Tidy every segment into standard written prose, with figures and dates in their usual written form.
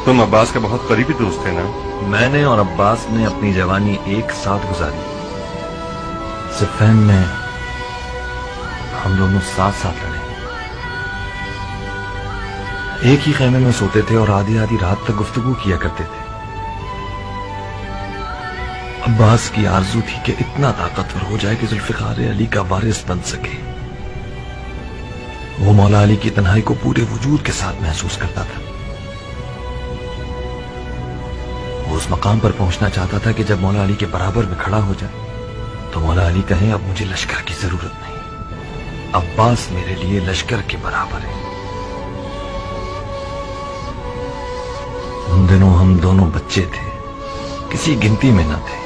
تم عباس کا بہت قریبی دوست تھے نا؟ میں نے اور عباس نے اپنی جوانی ایک ساتھ گزاری. صفین میں ہم دونوں ساتھ ساتھ لڑے. ایک ہی خیمے میں سوتے تھے اور آدھی آدھی رات تک گفتگو کیا کرتے تھے. عباس کی آرزو تھی کہ اتنا طاقتور ہو جائے کہ ذوالفقار علی کا وارث بن سکے. وہ مولا علی کی تنہائی کو پورے وجود کے ساتھ محسوس کرتا تھا. وہ اس مقام پر پہنچنا چاہتا تھا کہ جب مولا علی کے برابر میں کھڑا ہو جائے تو مولا علی کہیں اب مجھے لشکر کی ضرورت نہیں، عباس میرے لیے لشکر کے برابر ہے. ان دنوں ہم دونوں بچے تھے، کسی گنتی میں نہ تھے.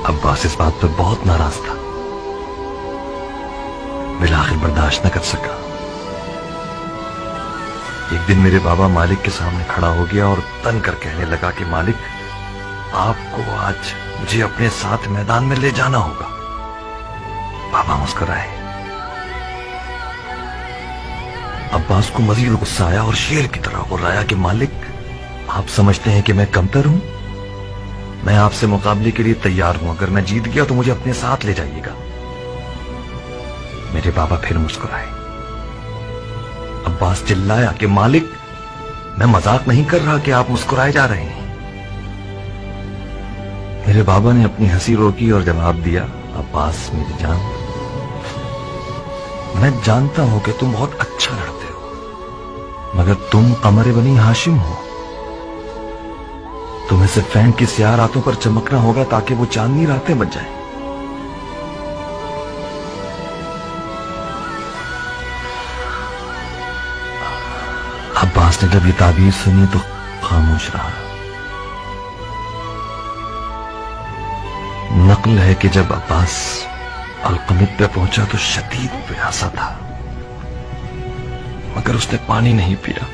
عباس اس بات پر بہت ناراض تھا، بالآخر برداشت نہ کر سکا. ایک دن میرے بابا مالک کے سامنے کھڑا ہو گیا اور تن کر کہنے لگا کہ مالک، آپ کو آج مجھے اپنے ساتھ میدان میں لے جانا ہوگا. بابا مسکرائے. عباس کو مزید غصہ آیا اور شیر کی طرح غرایا کہ مالک، آپ سمجھتے ہیں کہ میں کمتر ہوں؟ میں آپ سے مقابلے کے لیے تیار ہوں، اگر میں جیت گیا تو مجھے اپنے ساتھ لے جائیے گا. میرے بابا پھر مسکرائے. عباس چلایا کہ مالک، میں مذاق نہیں کر رہا کہ آپ مسکرائے جا رہے ہیں. میرے بابا نے اپنی ہنسی روکی اور جواب دیا، عباس میری جان، میں جانتا ہوں کہ تم بہت اچھا لڑتے ہو، مگر تم قمر بنی ہاشم ہو. تمہیں صفین کی سیاہ راتوں پر چمکنا ہوگا تاکہ وہ چاندنی راتیں بن جائیں. عباس نے جب یہ تعبیر سنی تو خاموش رہا. نقل ہے کہ جب عباس القمت پہ پہنچا تو شدید پیاسا تھا، مگر اس نے پانی نہیں پیا.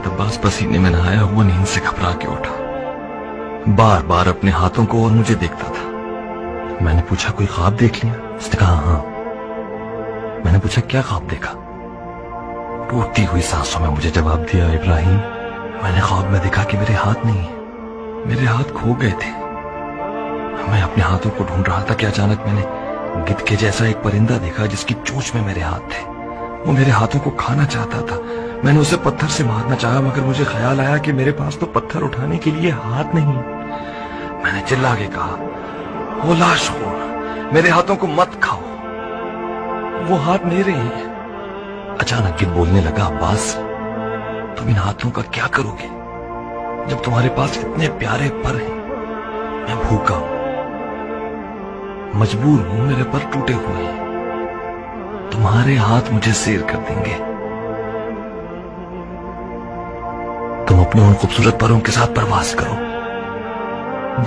عباس پسینے میں نہایا ہوا نیند سے گھبرا کے اٹھا، بار بار اپنے ہاتھوں کو اور مجھے دیکھتا تھا. میں نے پوچھا کوئی خواب دیکھ لیا؟ اس نے کہا ہاں. میں نے پوچھا کیا خواب دیکھا؟ ٹوٹتی ہوئی سانسوں میں مجھے جواب دیا، ابراہیم، میں نے خواب میں دیکھا کہ میرے ہاتھ نہیں ہیں، میرے ہاتھ کھو گئے تھے. میں اپنے ہاتھوں کو ڈھونڈ رہا تھا کہ اچانک میں نے گدھ کے جیسا ایک پرندہ دیکھا جس کی چونچ میں میرے ہاتھ تھے. وہ میرے ہاتھوں کو کھانا چاہتا تھا. میں نے اسے پتھر سے مارنا چاہا مگر مجھے خیال آیا کہ میرے پاس تو پتھر اٹھانے کے لیے ہاتھ نہیں. میں نے چلا کے کہا، وہ لاش خور، میرے ہاتھوں کو مت کھاؤ، وہ ہاتھ میرے ہیں. اچانک گدھ بولنے لگا، عباس، تم ان ہاتھوں کا کیا کرو گے جب تمہارے پاس اتنے پیارے پر ہیں؟ میں بھوکا ہوں، مجبور ہوں، میرے پر ٹوٹے ہوئے ہیں، تمہارے ہاتھ مجھے سیر کر دیں گے. تم اپنے ان خوبصورت پروں کے ساتھ پرواز کرو،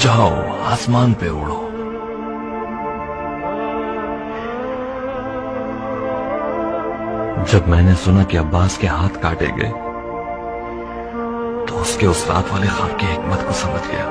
جاؤ آسمان پہ اڑو. جب میں نے سنا کہ عباس کے ہاتھ کاٹے گئے تو اس کے اس رات والے خواب کی حکمت کو سمجھ گیا.